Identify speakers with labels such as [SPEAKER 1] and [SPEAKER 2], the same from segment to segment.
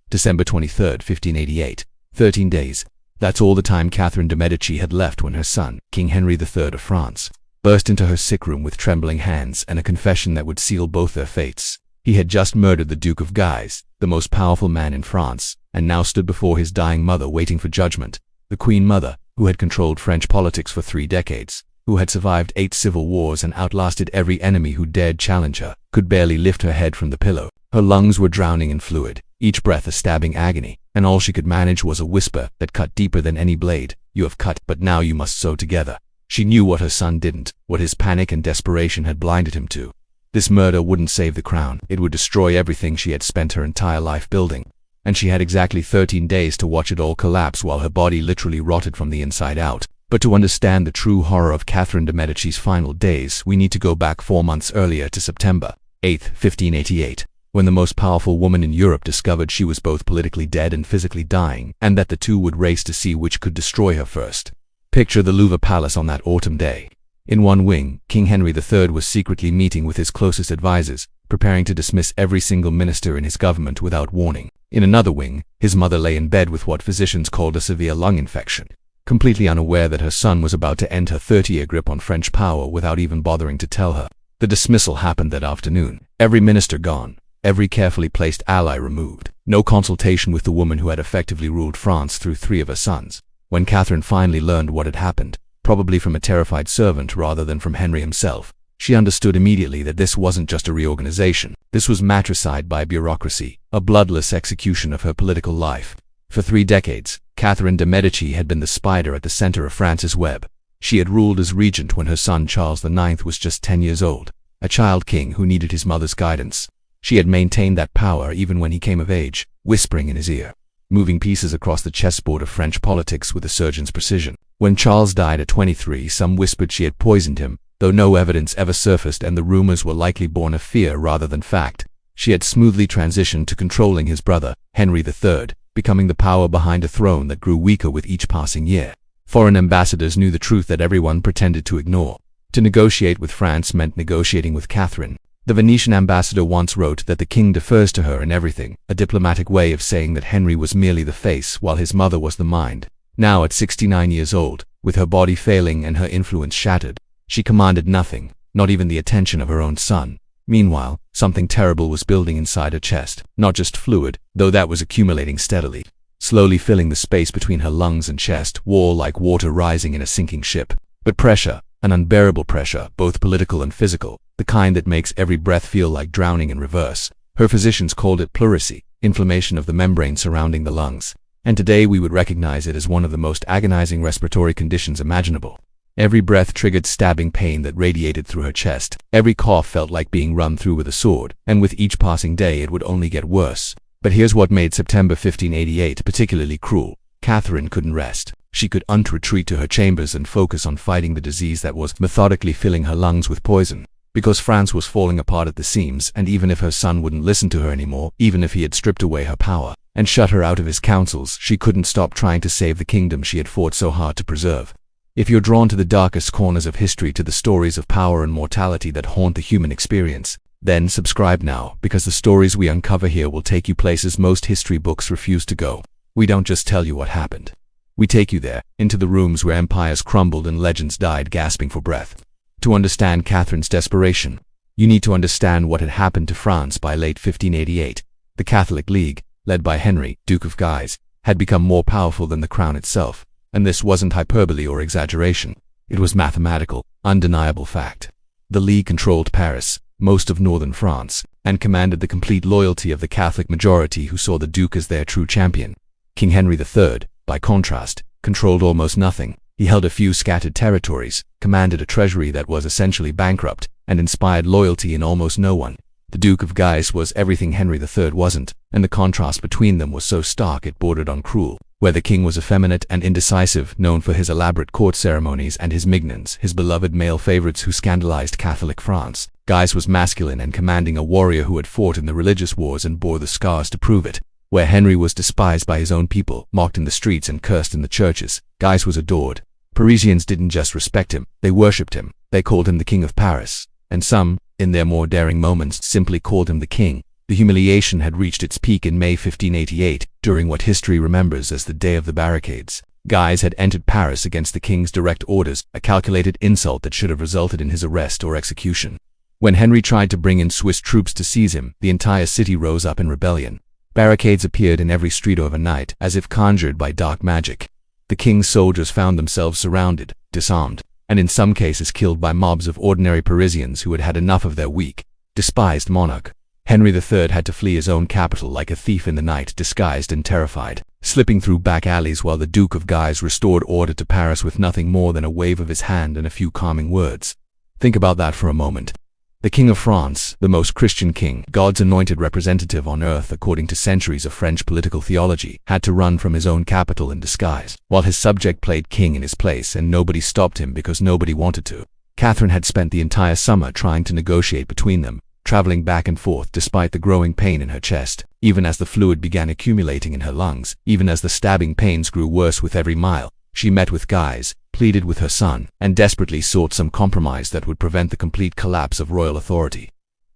[SPEAKER 1] December 23, 1588. 13 days. That's all the time Catherine de Medici had left when her son, King Henry III of France, burst into her sick room with trembling hands and a confession that would seal both their fates. He had just murdered the Duke of Guise, the most powerful man in France, and now stood before his dying mother waiting for judgment. The Queen Mother, who had controlled French politics for 3 decades, who had survived 8 civil wars and outlasted every enemy who dared challenge her, could barely lift her head from the pillow. Her lungs were drowning in fluid, each breath a stabbing agony, and all she could manage was a whisper that cut deeper than any blade. "You have cut, but now you must sew together." She knew what her son didn't, what his panic and desperation had blinded him to. This murder wouldn't save the crown, it would destroy everything she had spent her entire life building. And she had exactly 13 days to watch it all collapse while her body literally rotted from the inside out. But to understand the true horror of Catherine de Medici's final days, we need to go back 4 months earlier to September 8, 1588, when the most powerful woman in Europe discovered she was both politically dead and physically dying, and that the two would race to see which could destroy her first. Picture the Louvre Palace on that autumn day. In one wing, King Henry III was secretly meeting with his closest advisors, preparing to dismiss every single minister in his government without warning. In another wing, his mother lay in bed with what physicians called a severe lung infection, completely unaware that her son was about to end her 30-year grip on French power without even bothering to tell her. The dismissal happened that afternoon. Every minister gone, every carefully placed ally removed. No consultation with the woman who had effectively ruled France through 3 of her sons. When Catherine finally learned what had happened, probably from a terrified servant rather than from Henry himself, she understood immediately that this wasn't just a reorganization. This was matricide by bureaucracy, a bloodless execution of her political life. For 3 decades, Catherine de Medici had been the spider at the center of France's web. She had ruled as regent when her son Charles IX was just 10 years old, a child king who needed his mother's guidance. She had maintained that power even when he came of age, whispering in his ear, moving pieces across the chessboard of French politics with a surgeon's precision. When Charles died at 23, some whispered she had poisoned him, though no evidence ever surfaced and the rumors were likely born of fear rather than fact. She had smoothly transitioned to controlling his brother, Henry III, becoming the power behind a throne that grew weaker with each passing year. Foreign ambassadors knew the truth that everyone pretended to ignore. To negotiate with France meant negotiating with Catherine. The Venetian ambassador once wrote that the king defers to her in everything, a diplomatic way of saying that Henry was merely the face while his mother was the mind. Now at 69 years old, with her body failing and her influence shattered, she commanded nothing, not even the attention of her own son. Meanwhile, something terrible was building inside her chest, not just fluid, though that was accumulating steadily, slowly filling the space between her lungs and chest wall like water rising in a sinking ship. But pressure, an unbearable pressure, both political and physical, the kind that makes every breath feel like drowning in reverse. Her physicians called it pleurisy, inflammation of the membrane surrounding the lungs. And today we would recognize it as one of the most agonizing respiratory conditions imaginable. Every breath triggered stabbing pain that radiated through her chest. Every cough felt like being run through with a sword, and with each passing day it would only get worse. But here's what made September 1588 particularly cruel. Catherine couldn't rest. She couldn't retreat to her chambers and focus on fighting the disease that was methodically filling her lungs with poison. Because France was falling apart at the seams, and even if her son wouldn't listen to her anymore, even if he had stripped away her power and shut her out of his counsels, she couldn't stop trying to save the kingdom she had fought so hard to preserve. If you're drawn to the darkest corners of history, to the stories of power and mortality that haunt the human experience, then subscribe now, because the stories we uncover here will take you places most history books refuse to go. We don't just tell you what happened. We take you there, into the rooms where empires crumbled and legends died gasping for breath. To understand Catherine's desperation, you need to understand what had happened to France by late 1588. The Catholic League, led by Henry, Duke of Guise, had become more powerful than the crown itself. And this wasn't hyperbole or exaggeration. It was mathematical, undeniable fact. The League controlled Paris, most of northern France, and commanded the complete loyalty of the Catholic majority who saw the Duke as their true champion. King Henry III, by contrast, controlled almost nothing. He held a few scattered territories, commanded a treasury that was essentially bankrupt, and inspired loyalty in almost no one. The Duke of Guise was everything Henry III wasn't, and the contrast between them was so stark it bordered on cruel. Where the king was effeminate and indecisive, known for his elaborate court ceremonies and his mignons, his beloved male favorites who scandalized Catholic France, Guise was masculine and commanding, a warrior who had fought in the religious wars and bore the scars to prove it. Where Henry was despised by his own people, mocked in the streets and cursed in the churches, Guise was adored. Parisians didn't just respect him, they worshipped him. They called him the King of Paris, and some, in their more daring moments, simply called him the King. The humiliation had reached its peak in May 1588, during what history remembers as the Day of the Barricades. Guys had entered Paris against the king's direct orders, a calculated insult that should have resulted in his arrest or execution. When Henry tried to bring in Swiss troops to seize him, the entire city rose up in rebellion. Barricades appeared in every street overnight, as if conjured by dark magic. The king's soldiers found themselves surrounded, disarmed, and in some cases killed by mobs of ordinary Parisians who had had enough of their weak, despised monarch. Henry III had to flee his own capital like a thief in the night, disguised and terrified, slipping through back alleys while the Duke of Guise restored order to Paris with nothing more than a wave of his hand and a few calming words. Think about that for a moment. The King of France, the most Christian king, God's anointed representative on earth according to centuries of French political theology, had to run from his own capital in disguise, while his subject played king in his place and nobody stopped him because nobody wanted to. Catherine had spent the entire summer trying to negotiate between them, traveling back and forth despite the growing pain in her chest, even as the fluid began accumulating in her lungs, even as the stabbing pains grew worse with every mile. She met with Guise, pleaded with her son, and desperately sought some compromise that would prevent the complete collapse of royal authority.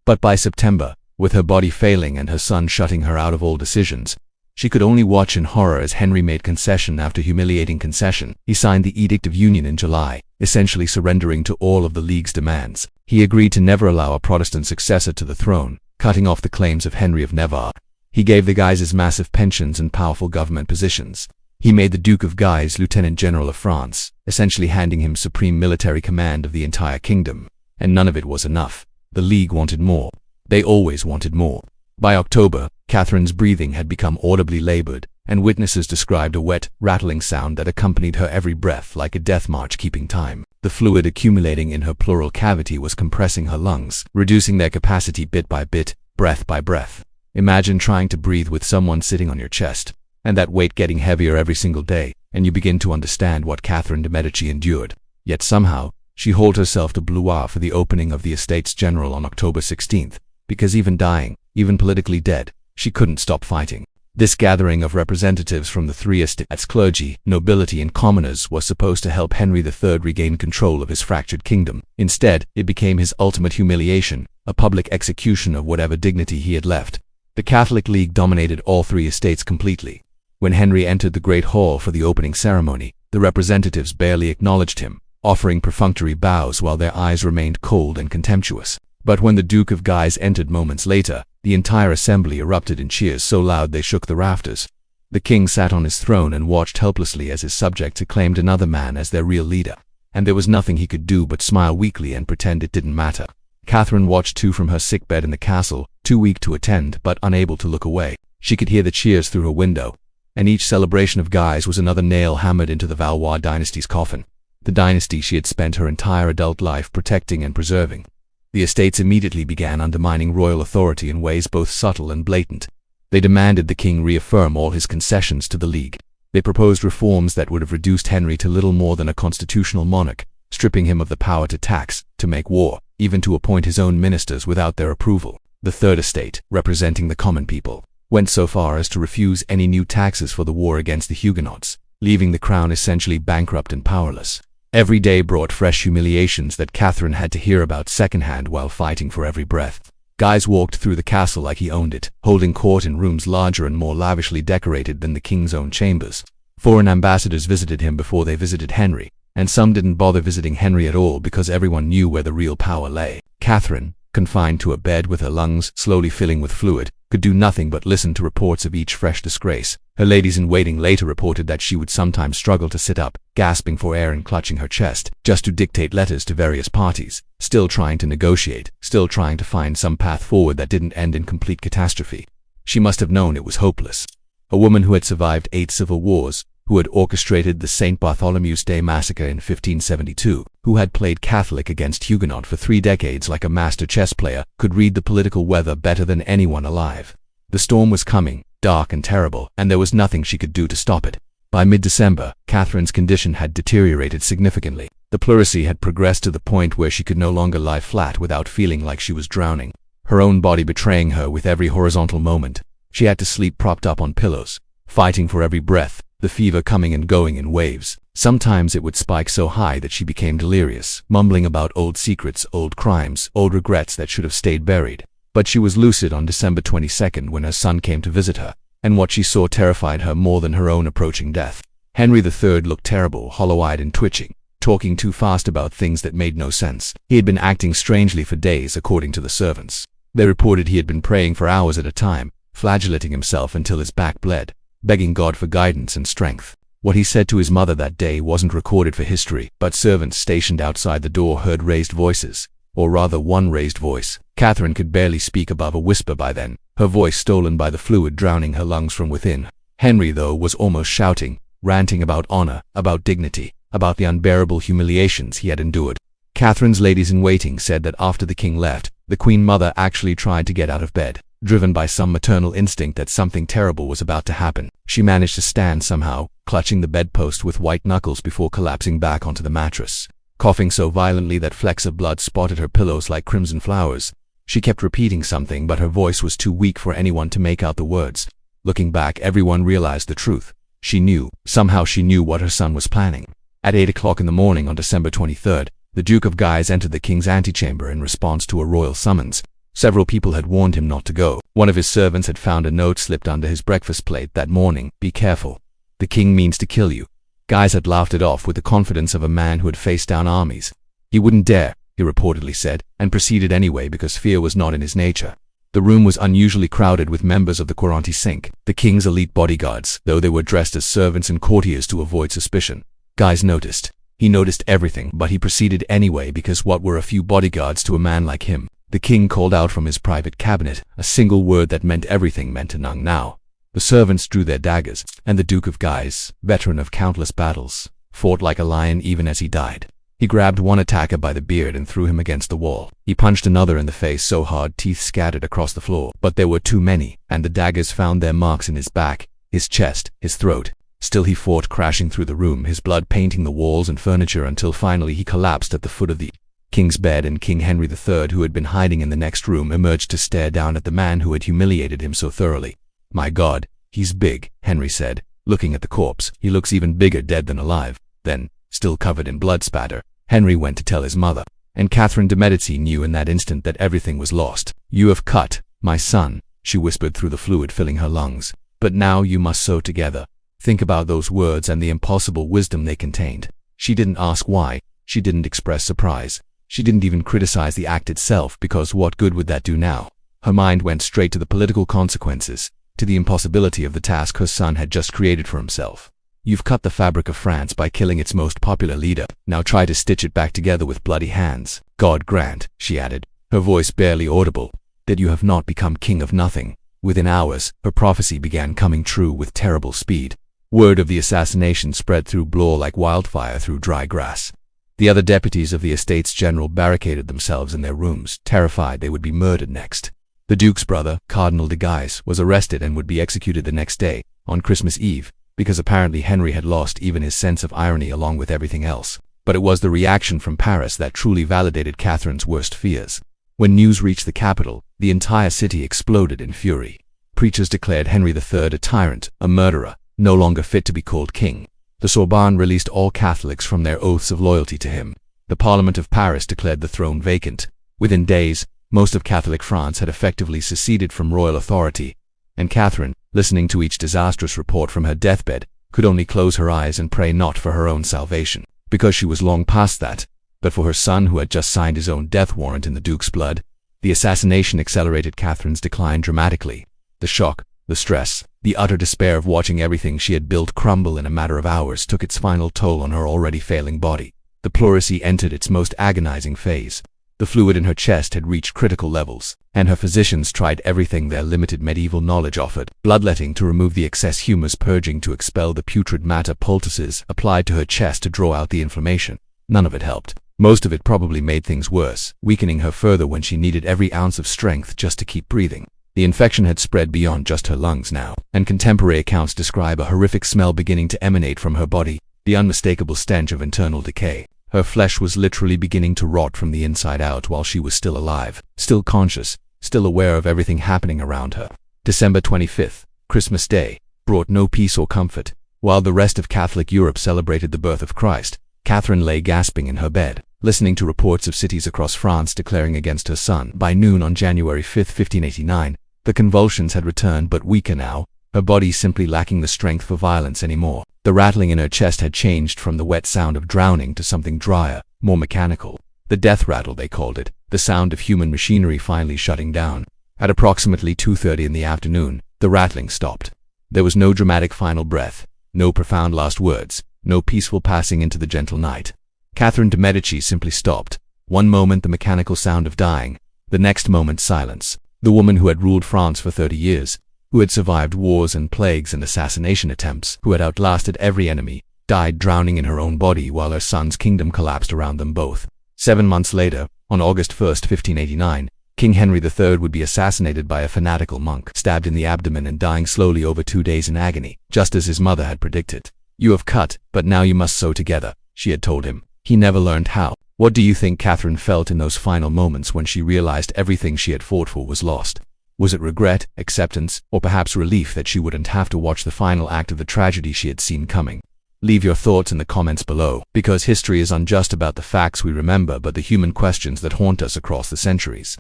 [SPEAKER 1] But by September, with her body failing and her son shutting her out of all decisions, she could only watch in horror as Henry made concession after humiliating concession. He signed the Edict of Union in July, essentially surrendering to all of the League's demands. He agreed to never allow a Protestant successor to the throne, cutting off the claims of Henry of Navarre. He gave the Guises massive pensions and powerful government positions. He made the Duke of Guise Lieutenant General of France, essentially handing him supreme military command of the entire kingdom. And none of it was enough. The League wanted more. They always wanted more. By October, Catherine's breathing had become audibly labored, and witnesses described a wet, rattling sound that accompanied her every breath like a death march keeping time. The fluid accumulating in her pleural cavity was compressing her lungs, reducing their capacity bit by bit, breath by breath. Imagine trying to breathe with someone sitting on your chest, and that weight getting heavier every single day, and you begin to understand what Catherine de Medici endured. Yet somehow, she hauled herself to Blois for the opening of the Estates General on October 16th, because even dying, even politically dead, she couldn't stop fighting. This gathering of representatives from the three estates, clergy, nobility and commoners, was supposed to help Henry III regain control of his fractured kingdom. Instead, it became his ultimate humiliation, a public execution of whatever dignity he had left. The Catholic League dominated all three estates completely. When Henry entered the Great Hall for the opening ceremony, the representatives barely acknowledged him, offering perfunctory bows while their eyes remained cold and contemptuous. But when the Duke of Guise entered moments later, the entire assembly erupted in cheers so loud they shook the rafters. The king sat on his throne and watched helplessly as his subjects acclaimed another man as their real leader, and there was nothing he could do but smile weakly and pretend it didn't matter. Catherine watched too from her sickbed in the castle, too weak to attend but unable to look away. She could hear the cheers through her window, and each celebration of Guise was another nail hammered into the Valois dynasty's coffin, the dynasty she had spent her entire adult life protecting and preserving. The estates immediately began undermining royal authority in ways both subtle and blatant. They demanded the king reaffirm all his concessions to the League. They proposed reforms that would have reduced Henry to little more than a constitutional monarch, stripping him of the power to tax, to make war, even to appoint his own ministers without their approval. The Third Estate, representing the common people, went so far as to refuse any new taxes for the war against the Huguenots, leaving the crown essentially bankrupt and powerless. Every day brought fresh humiliations that Catherine had to hear about secondhand while fighting for every breath. Guise walked through the castle like he owned it, holding court in rooms larger and more lavishly decorated than the king's own chambers. Foreign ambassadors visited him before they visited Henry, and some didn't bother visiting Henry at all because everyone knew where the real power lay. Catherine, confined to a bed with her lungs slowly filling with fluid, could do nothing but listen to reports of each fresh disgrace. Her ladies-in-waiting later reported that she would sometimes struggle to sit up, gasping for air and clutching her chest, just to dictate letters to various parties, still trying to negotiate, still trying to find some path forward that didn't end in complete catastrophe. She must have known it was hopeless. A woman who had survived 8 civil wars, who had orchestrated the St. Bartholomew's Day massacre in 1572, who had played Catholic against Huguenot for 3 decades like a master chess player, could read the political weather better than anyone alive. The storm was coming, dark and terrible, and there was nothing she could do to stop it. By mid-December, Catherine's condition had deteriorated significantly. The pleurisy had progressed to the point where she could no longer lie flat without feeling like she was drowning, her own body betraying her with every horizontal moment. She had to sleep propped up on pillows, fighting for every breath, the fever coming and going in waves. Sometimes it would spike so high that she became delirious, mumbling about old secrets, old crimes, old regrets that should have stayed buried. But she was lucid on December 22nd when her son came to visit her, and what she saw terrified her more than her own approaching death. Henry III looked terrible, hollow-eyed and twitching, talking too fast about things that made no sense. He had been acting strangely for days, according to the servants. They reported he had been praying for hours at a time, flagellating himself until his back bled, begging God for guidance and strength. What he said to his mother that day wasn't recorded for history, but servants stationed outside the door heard raised voices, or rather one raised voice. Catherine could barely speak above a whisper by then, her voice stolen by the fluid drowning her lungs from within. Henry, though, was almost shouting, ranting about honor, about dignity, about the unbearable humiliations he had endured. Catherine's ladies-in-waiting said that after the king left, the Queen Mother actually tried to get out of bed, driven by some maternal instinct that something terrible was about to happen. She managed to stand somehow, clutching the bedpost with white knuckles before collapsing back onto the mattress. Coughing so violently that flecks of blood spotted her pillows like crimson flowers, she kept repeating something, but her voice was too weak for anyone to make out the words. Looking back, everyone realized the truth. She knew, somehow she knew what her son was planning. At 8 o'clock in the morning on December 23rd, the Duke of Guise entered the king's antechamber in response to a royal summons. Several people had warned him not to go. One of his servants had found a note slipped under his breakfast plate that morning: "Be careful. The king means to kill you." Guise had laughed it off with the confidence of a man who had faced down armies. He wouldn't dare, he reportedly said, and proceeded anyway because fear was not in his nature. The room was unusually crowded with members of the Quaranti Cinque, the king's elite bodyguards, though they were dressed as servants and courtiers to avoid suspicion. Guise noticed. He noticed everything, but he proceeded anyway because what were a few bodyguards to a man like him? The king called out from his private cabinet, a single word that meant everything meant to Nung now. The servants drew their daggers, and the Duke of Guise, veteran of countless battles, fought like a lion even as he died. He grabbed one attacker by the beard and threw him against the wall. He punched another in the face so hard teeth scattered across the floor, but there were too many, and the daggers found their marks in his back, his chest, his throat. Still he fought, crashing through the room, his blood painting the walls and furniture, until finally he collapsed at the foot of the king's bed, and King Henry III, who had been hiding in the next room, emerged to stare down at the man who had humiliated him so thoroughly. "My God, he's big," Henry said, looking at the corpse. "He looks even bigger dead than alive." Then, still covered in blood spatter, Henry went to tell his mother, and Catherine de Medici knew in that instant that everything was lost. "You have cut, my son," she whispered through the fluid filling her lungs. "But now you must sew together." Think about those words and the impossible wisdom they contained. She didn't ask why. She didn't express surprise. She didn't even criticize the act itself, because what good would that do now? Her mind went straight to the political consequences, to the impossibility of the task her son had just created for himself. "You've cut the fabric of France by killing its most popular leader. Now try to stitch it back together with bloody hands. God grant," she added, her voice barely audible, "that you have not become king of nothing." Within hours, her prophecy began coming true with terrible speed. Word of the assassination spread through Blois like wildfire through dry grass. The other deputies of the Estates General barricaded themselves in their rooms, terrified they would be murdered next. The Duke's brother, Cardinal de Guise, was arrested and would be executed the next day, on Christmas Eve, because apparently Henry had lost even his sense of irony along with everything else. But it was the reaction from Paris that truly validated Catherine's worst fears. When news reached the capital, the entire city exploded in fury. Preachers declared Henry III a tyrant, a murderer, no longer fit to be called king. The Sorbonne released all Catholics from their oaths of loyalty to him. The Parliament of Paris declared the throne vacant. Within days, most of Catholic France had effectively seceded from royal authority, and Catherine, listening to each disastrous report from her deathbed, could only close her eyes and pray not for her own salvation, because she was long past that, but for her son who had just signed his own death warrant in the Duke's blood. The assassination accelerated Catherine's decline dramatically. The shock, the stress, the utter despair of watching everything she had built crumble in a matter of hours took its final toll on her already failing body. The pleurisy entered its most agonizing phase. The fluid in her chest had reached critical levels, and her physicians tried everything their limited medieval knowledge offered: bloodletting to remove the excess humus, purging to expel the putrid matter, poultices applied to her chest to draw out the inflammation. None of it helped. Most of it probably made things worse, weakening her further when she needed every ounce of strength just to keep breathing. The infection had spread beyond just her lungs now, and contemporary accounts describe a horrific smell beginning to emanate from her body, the unmistakable stench of internal decay. Her flesh was literally beginning to rot from the inside out while she was still alive, still conscious, still aware of everything happening around her. December 25th, Christmas Day, brought no peace or comfort. While the rest of Catholic Europe celebrated the birth of Christ, Catherine lay gasping in her bed. listening to reports of cities across France declaring against her son. By noon on January 5, 1589, the convulsions had returned, but weaker now, her body simply lacking the strength for violence anymore. The rattling in her chest had changed from the wet sound of drowning to something drier, more mechanical. The death rattle, they called it, the sound of human machinery finally shutting down. At approximately 2:30 in the afternoon, the rattling stopped. There was no dramatic final breath, no profound last words, no peaceful passing into the gentle night. Catherine de Medici simply stopped. One moment the mechanical sound of dying, the next moment silence. The woman who had ruled France for 30 years, who had survived wars and plagues and assassination attempts, who had outlasted every enemy, died drowning in her own body while her son's kingdom collapsed around them both. 7 months later, on August 1, 1589, King Henry III would be assassinated by a fanatical monk, stabbed in the abdomen and dying slowly over 2 days in agony, just as his mother had predicted. "You have cut, but now you must sew together," she had told him. He never learned how. What do you think Catherine felt in those final moments when she realized everything she had fought for was lost? Was it regret, acceptance, or perhaps relief that she wouldn't have to watch the final act of the tragedy she had seen coming? Leave your thoughts in the comments below, because history isn't just about the facts we remember but the human questions that haunt us across the centuries.